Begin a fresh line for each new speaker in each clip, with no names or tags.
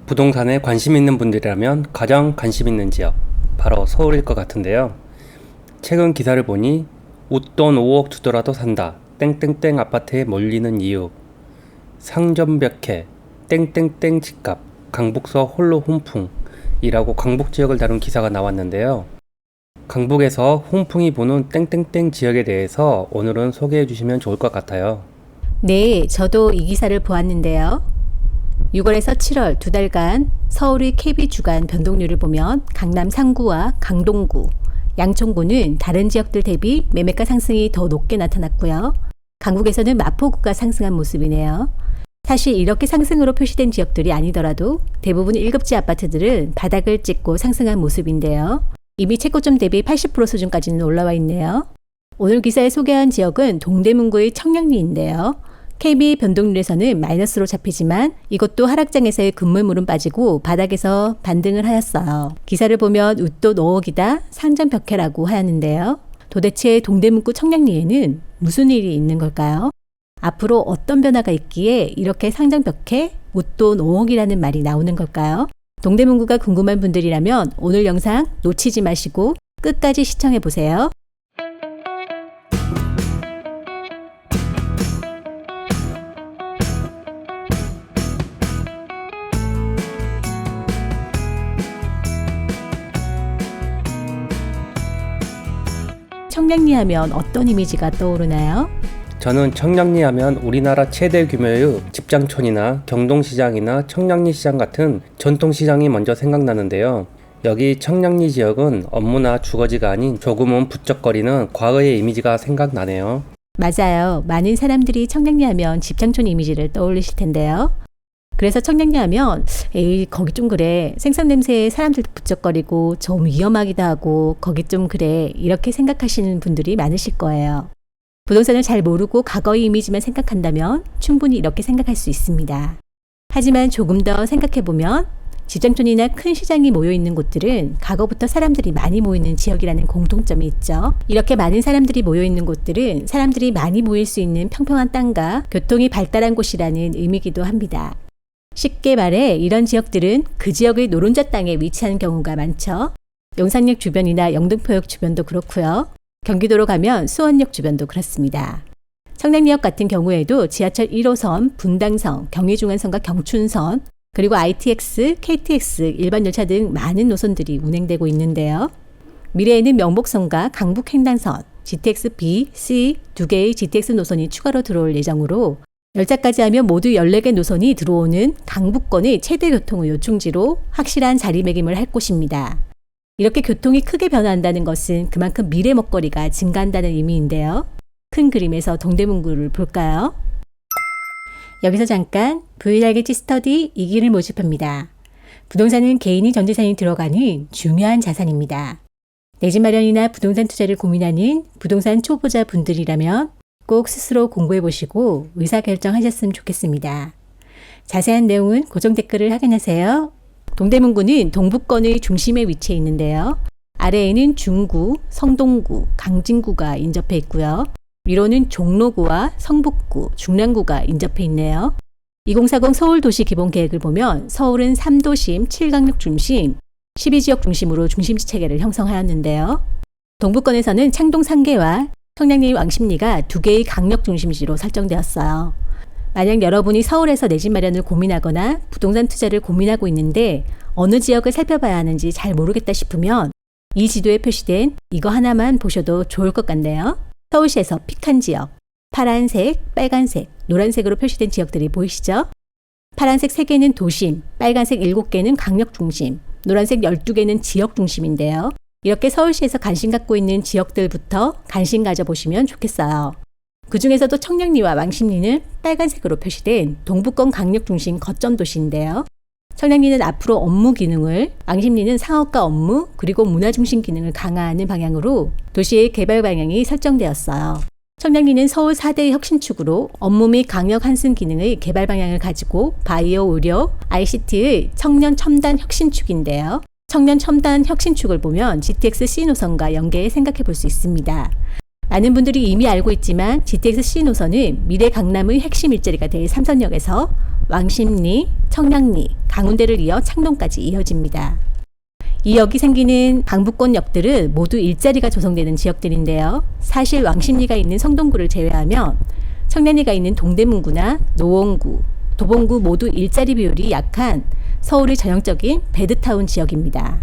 부동산에 관심 있는 분들이라면 가장 관심 있는 지역, 바로 서울일 것 같은데요. 최근 기사를 보니 웃돈 5억 주더라도 산다, 땡땡땡 아파트에 몰리는 이유, 상점벽해, 땡땡땡 집값, 강북서 홀로 훈풍이라고 강북 지역을 다룬 기사가 나왔는데요. 강북에서 훈풍이 부는 땡땡땡 지역에 대해서 오늘은 소개해 주시면 좋을 것 같아요.
네, 저도 이 기사를 보았는데요. 6월에서 7월 두 달간 서울의 KB 주간 변동률을 보면 강남 3구와 강동구, 양천구는 다른 지역들 대비 매매가 상승이 더 높게 나타났고요. 강북에서는 마포구가 상승한 모습이네요. 사실 이렇게 상승으로 표시된 지역들이 아니더라도 대부분 1급지 아파트들은 바닥을 찍고 상승한 모습인데요. 이미 최고점 대비 80% 수준까지는 올라와 있네요. 오늘 기사에 소개한 지역은 동대문구의 청량리인데요. KB 변동률에서는 마이너스로 잡히지만 이것도 하락장에서의 급물물은 빠지고 바닥에서 반등을 하였어요. 기사를 보면 웃돈 5억이다 상점벽해라고 하였는데요. 도대체 동대문구 청량리에는 무슨 일이 있는 걸까요? 앞으로 어떤 변화가 있기에 이렇게 상점벽해 웃돈 5억이라는 말이 나오는 걸까요? 동대문구가 궁금한 분들이라면 오늘 영상 놓치지 마시고 끝까지 시청해 보세요. 청량리 하면 어떤 이미지가 떠오르나요?
저는 청량리 하면 우리나라 최대 규모의 집장촌이나 경동시장이나 청량리시장 같은 전통시장이 먼저 생각나는데요. 여기 청량리 지역은 업무나 주거지가 아닌 조금은 부쩍거리는 과거의 이미지가 생각나네요.
맞아요. 많은 사람들이 청량리 하면 집장촌 이미지를 떠올리실 텐데요. 그래서 청량리 하면 에이 거기 좀 그래, 생선 냄새에 사람들도 부쩍거리고 좀 위험하기도 하고 거기 좀 그래, 이렇게 생각하시는 분들이 많으실 거예요. 부동산을 잘 모르고 과거의 이미지만 생각한다면 충분히 이렇게 생각할 수 있습니다. 하지만 조금 더 생각해보면 집장촌이나 큰 시장이 모여있는 곳들은 과거부터 사람들이 많이 모이는 지역이라는 공통점이 있죠. 이렇게 많은 사람들이 모여있는 곳들은 사람들이 많이 모일 수 있는 평평한 땅과 교통이 발달한 곳이라는 의미이기도 합니다. 쉽게 말해 이런 지역들은 그 지역의 노른자 땅에 위치하는 경우가 많죠. 용산역 주변이나 영등포역 주변도 그렇고요. 경기도로 가면 수원역 주변도 그렇습니다. 청량리역 같은 경우에도 지하철 1호선, 분당선, 경의중앙선과 경춘선, 그리고 ITX, KTX, 일반 열차 등 많은 노선들이 운행되고 있는데요. 미래에는 명복선과 강북횡단선, GTX B, C 두 개의 GTX 노선이 추가로 들어올 예정으로 열차까지 하면 모두 14개 노선이 들어오는 강북권의 최대 교통의 요충지로 확실한 자리매김을 할 곳입니다. 이렇게 교통이 크게 변화한다는 것은 그만큼 미래 먹거리가 증가한다는 의미인데요. 큰 그림에서 동대문구를 볼까요? 여기서 잠깐 VR겠지 스터디 2기를 모집합니다. 부동산은 개인이 전 재산이 들어가는 중요한 자산입니다. 내 집 마련이나 부동산 투자를 고민하는 부동산 초보자 분들이라면 꼭 스스로 공부해 보시고 의사결정하셨으면 좋겠습니다. 자세한 내용은 고정 댓글을 확인하세요. 동대문구는 동북권의 중심에 위치해 있는데요. 아래에는 중구, 성동구, 강진구가 인접해 있고요. 위로는 종로구와 성북구, 중랑구가 인접해 있네요. 2040 서울도시기본계획을 보면 서울은 3도심 7강력 중심, 12지역 중심으로 중심지 체계를 형성하였는데요. 동북권에서는 창동 3개와 청량리 왕십리가 2개의 강력 중심지로 설정되었어요. 만약 여러분이 서울에서 내 집 마련을 고민하거나 부동산 투자를 고민하고 있는데 어느 지역을 살펴봐야 하는지 잘 모르겠다 싶으면 이 지도에 표시된 이거 하나만 보셔도 좋을 것 같네요. 서울시에서 픽한 지역, 파란색, 빨간색, 노란색으로 표시된 지역들이 보이시죠? 파란색 3개는 도심, 빨간색 7개는 강력 중심, 노란색 12개는 지역 중심인데요. 이렇게 서울시에서 관심 갖고 있는 지역들부터 관심 가져보시면 좋겠어요. 그 중에서도 청량리와 왕십리는 빨간색으로 표시된 동북권 강력중심 거점 도시인데요. 청량리는 앞으로 업무 기능을, 왕십리는 상업과 업무 그리고 문화중심 기능을 강화하는 방향으로 도시의 개발 방향이 설정되었어요. 청량리는 서울 4대 혁신축으로 업무 및 강력 환승 기능의 개발 방향을 가지고 바이오 의료, ICT의 청년 첨단 혁신축인데요. 청년 첨단 혁신축을 보면 GTX C 노선과 연계해 생각해 볼 수 있습니다. 많은 분들이 이미 알고 있지만 GTX C 노선은 미래 강남의 핵심 일자리가 될 삼선역에서 왕십리, 청량리, 강운대를 이어 창동까지 이어집니다. 이 역이 생기는 강북권 역들은 모두 일자리가 조성되는 지역들인데요. 사실 왕십리가 있는 성동구를 제외하면 청량리가 있는 동대문구나 노원구, 도봉구 모두 일자리 비율이 약한 서울의 전형적인 배드타운 지역입니다.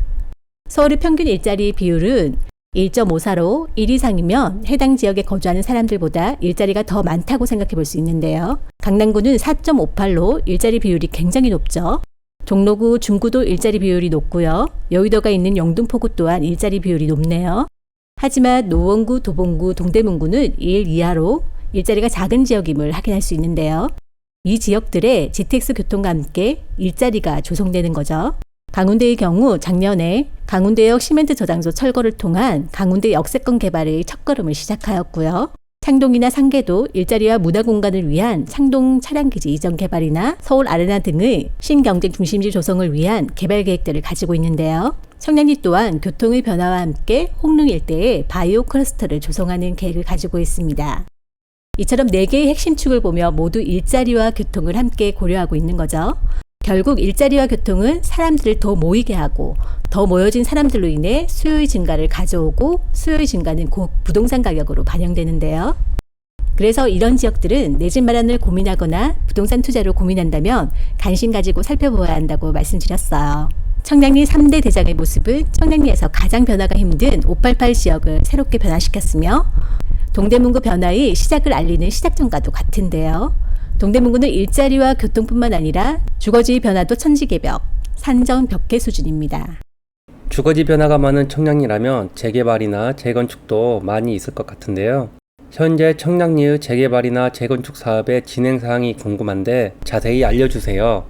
서울의 평균 일자리 비율은 1.54로 1 이상이면 해당 지역에 거주하는 사람들보다 일자리가 더 많다고 생각해 볼 수 있는데요. 강남구는 4.58로 일자리 비율이 굉장히 높죠. 종로구, 중구도 일자리 비율이 높고요. 여의도가 있는 영등포구 또한 일자리 비율이 높네요. 하지만 노원구, 도봉구, 동대문구는 1 이하로 일자리가 작은 지역임을 확인할 수 있는데요. 이 지역들의 GTX 교통과 함께 일자리가 조성되는 거죠. 강운대의 경우 작년에 강운대역 시멘트 저장소 철거를 통한 강운대 역세권 개발의 첫걸음을 시작하였고요. 창동이나 상계도 일자리와 문화공간을 위한 창동 차량기지 이전 개발이나 서울 아레나 등의 신경쟁 중심지 조성을 위한 개발 계획들을 가지고 있는데요. 청량리 또한 교통의 변화와 함께 홍릉 일대에 바이오 클러스터를 조성하는 계획을 가지고 있습니다. 이처럼 4개의 핵심 축을 보며 모두 일자리와 교통을 함께 고려하고 있는 거죠. 결국 일자리와 교통은 사람들을 더 모이게 하고 더 모여진 사람들로 인해 수요의 증가를 가져오고 수요의 증가는 곧 부동산 가격으로 반영되는데요. 그래서 이런 지역들은 내 집 마련을 고민하거나 부동산 투자를 고민한다면 관심 가지고 살펴보아야 한다고 말씀드렸어요. 청량리 3대 대장의 모습은 청량리에서 가장 변화가 힘든 588 지역을 새롭게 변화시켰으며 동대문구 변화의 시작을 알리는 시작점과도 같은데요. 동대문구는 일자리와 교통뿐만 아니라 주거지의 변화도 천지개벽, 산정벽계 수준입니다.
주거지 변화가 많은 청량리라면 재개발이나 재건축도 많이 있을 것 같은데요. 현재 청량리의 재개발이나 재건축 사업의 진행 사항이 궁금한데 자세히 알려주세요.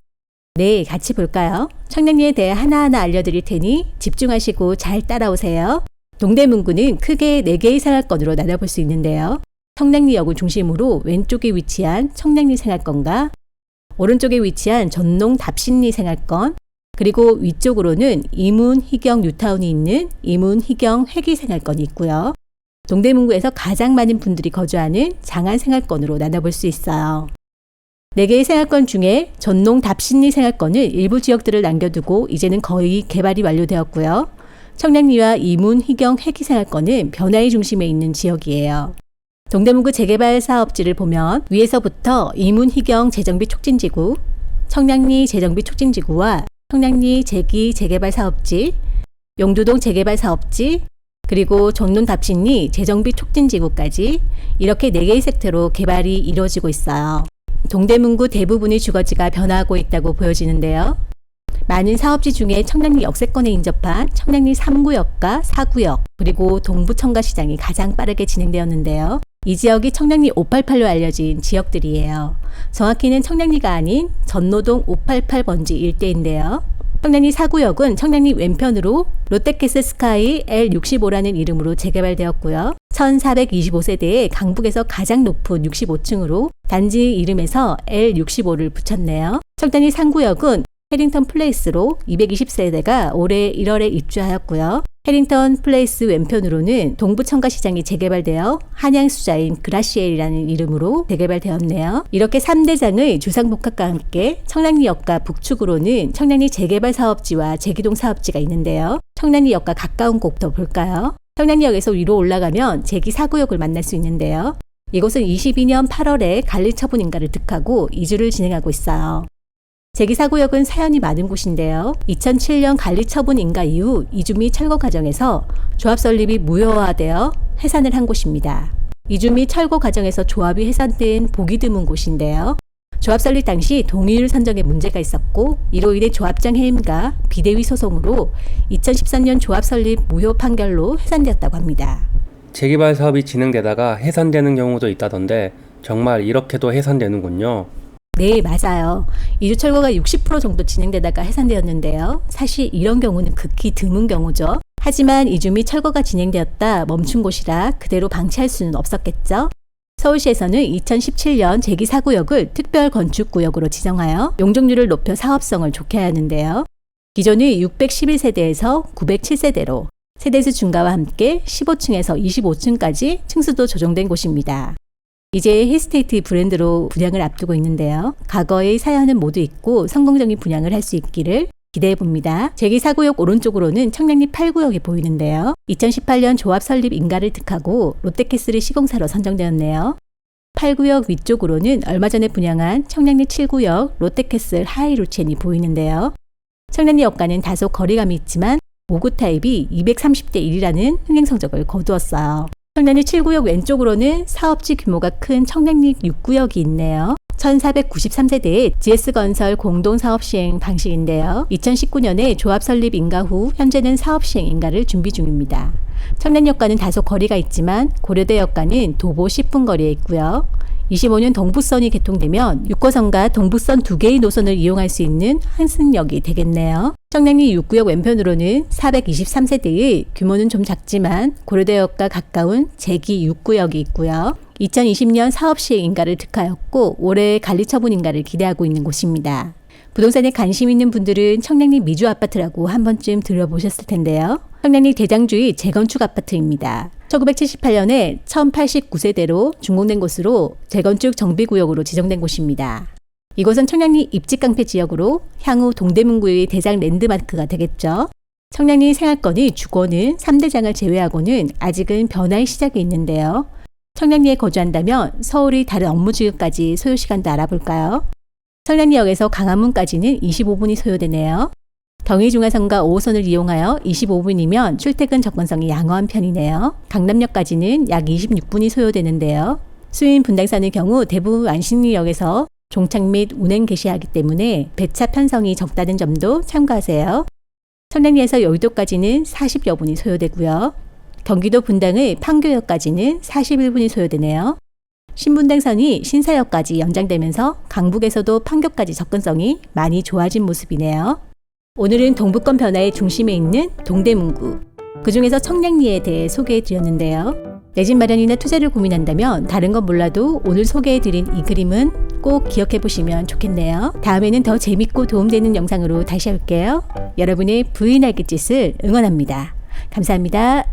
네, 같이 볼까요? 청량리에 대해 하나하나 알려드릴 테니 집중하시고 잘 따라오세요. 동대문구는 크게 4개의 생활권으로 나눠볼 수 있는데요. 청량리역을 중심으로 왼쪽에 위치한 청량리 생활권과 오른쪽에 위치한 전농 답신리 생활권, 그리고 위쪽으로는 이문, 희경, 뉴타운이 있는 이문, 희경, 회기 생활권이 있고요. 동대문구에서 가장 많은 분들이 거주하는 장안 생활권으로 나눠볼 수 있어요. 4개의 생활권 중에 전농 답신리 생활권은 일부 지역들을 남겨두고 이제는 거의 개발이 완료되었고요. 청량리와 이문, 희경, 회기 생활권은 변화의 중심에 있는 지역이에요. 동대문구 재개발 사업지를 보면 위에서부터 이문, 희경 재정비 촉진지구, 청량리 재정비 촉진지구와 청량리 재기 재개발 사업지, 용두동 재개발 사업지, 그리고 전농 답신리 재정비 촉진지구까지 이렇게 4개의 섹터로 개발이 이루어지고 있어요. 동대문구 대부분의 주거지가 변화하고 있다고 보여지는데요. 많은 사업지 중에 청량리 역세권에 인접한 청량리 3구역과 4구역, 그리고 동부청가시장이 가장 빠르게 진행되었는데요. 이 지역이 청량리 588로 알려진 지역들이에요. 정확히는 청량리가 아닌 전노동 588번지 일대인데요. 청량리 4구역은 청량리 왼편으로 롯데캐슬 스카이 L65라는 이름으로 재개발되었고요. 1425세대의 강북에서 가장 높은 65층으로 단지 이름에서 L65를 붙였네요. 청량리 3구역은 해링턴 플레이스로 220세대가 올해 1월에 입주하였고요. 해링턴 플레이스 왼편으로는 동부청가시장이 재개발되어 한양수자인 그라시엘이라는 이름으로 재개발되었네요. 이렇게 3대장의 주상복합과 함께 청량리역과 북측으로는 청량리 재개발 사업지와 재기동 사업지가 있는데요. 청량리역과 가까운 곳부터 볼까요? 청량리역에서 위로 올라가면 재기 4구역을 만날 수 있는데요. 이곳은 22년 8월에 관리처분 인가를 득하고 이주를 진행하고 있어요. 재기 4구역은 사연이 많은 곳인데요. 2007년 관리처분 인가 이후 이주 및 철거 과정에서 조합 설립이 무효화되어 해산을 한 곳입니다. 이주 및 철거 과정에서 조합이 해산된 보기 드문 곳인데요. 조합 설립 당시 동의율 선정에 문제가 있었고 이로 인해 조합장 해임과 비대위 소송으로 2013년 조합 설립 무효 판결로 해산되었다고 합니다.
재개발 사업이 진행되다가 해산되는 경우도 있다던데 정말 이렇게도 해산되는군요.
네, 맞아요. 이주 철거가 60% 정도 진행되다가 해산되었는데요. 사실 이런 경우는 극히 드문 경우죠. 하지만 이주 및 철거가 진행되었다 멈춘 곳이라 그대로 방치할 수는 없었겠죠. 서울시에서는 2017년 재기 4구역을 특별건축구역으로 지정하여 용적률을 높여 사업성을 좋게 하는데요. 기존의 611세대에서 907세대로 세대수 증가와 함께 15층에서 25층까지 층수도 조정된 곳입니다. 이제 힐스테이트 브랜드로 분양을 앞두고 있는데요. 과거의 사연은 모두 잊고 성공적인 분양을 할 수 있기를 기대해 봅니다. 제기 4구역 오른쪽으로는 청량리 8구역이 보이는데요. 2018년 조합 설립 인가를 득하고 롯데캐슬의 시공사로 선정되었네요. 8구역 위쪽으로는 얼마 전에 분양한 청량리 7구역 롯데캐슬 하이루첸이 보이는데요. 청량리 역과는 다소 거리감이 있지만 5구 타입이 230대 1이라는 흥행 성적을 거두었어요. 청량리 7구역 왼쪽으로는 사업지 규모가 큰 청량리 6구역이 있네요. 1493세대의 GS건설 공동사업 시행 방식인데요. 2019년에 조합 설립 인가 후 현재는 사업 시행 인가를 준비 중입니다. 청량역과는 다소 거리가 있지만 고려대역과는 도보 10분 거리에 있고요. 25년 동부선이 개통되면 6호선과 동부선 2개의 노선을 이용할 수 있는 환승역이 되겠네요. 청량리 6구역 왼편으로는 423세대의 규모는 좀 작지만 고려대역과 가까운 제기 6구역이 있고요. 2020년 사업 시행 인가를 득하였고 올해 관리 처분 인가를 기대하고 있는 곳입니다. 부동산에 관심 있는 분들은 청량리 미주 아파트라고 한 번쯤 들어보셨을 텐데요. 청량리 대장주의 재건축 아파트입니다. 1978년에 1089세대로 준공된 곳으로 재건축 정비구역으로 지정된 곳입니다. 이곳은 청량리 입지깡패 지역으로 향후 동대문구의 대장 랜드마크가 되겠죠. 청량리 생활권의 주거는 3대장을 제외하고는 아직은 변화의 시작이 있는데요. 청량리에 거주한다면 서울의 다른 업무 지역까지 소요시간도 알아볼까요? 청량리역에서 강화문까지는 25분이 소요되네요. 경의중화선과 5호선을 이용하여 25분이면 출퇴근 접근성이 양호한 편이네요. 강남역까지는 약 26분이 소요되는데요. 수인 분당선의 경우 대부분 안신리역에서 종착 및 운행 개시하기 때문에 배차 편성이 적다는 점도 참고하세요. 청량리에서 여의도까지는 40여 분이 소요되고요. 경기도 분당의 판교역까지는 41분이 소요되네요. 신분당선이 신사역까지 연장되면서 강북에서도 판교까지 접근성이 많이 좋아진 모습이네요. 오늘은 동부권 변화의 중심에 있는 동대문구, 그중에서 청량리에 대해 소개해드렸는데요. 내 집 마련이나 투자를 고민한다면 다른 건 몰라도 오늘 소개해드린 이 그림은 꼭 기억해보시면 좋겠네요. 다음에는 더 재밌고 도움되는 영상으로 다시 올게요. 여러분의 부인 알깃짓을 응원합니다. 감사합니다.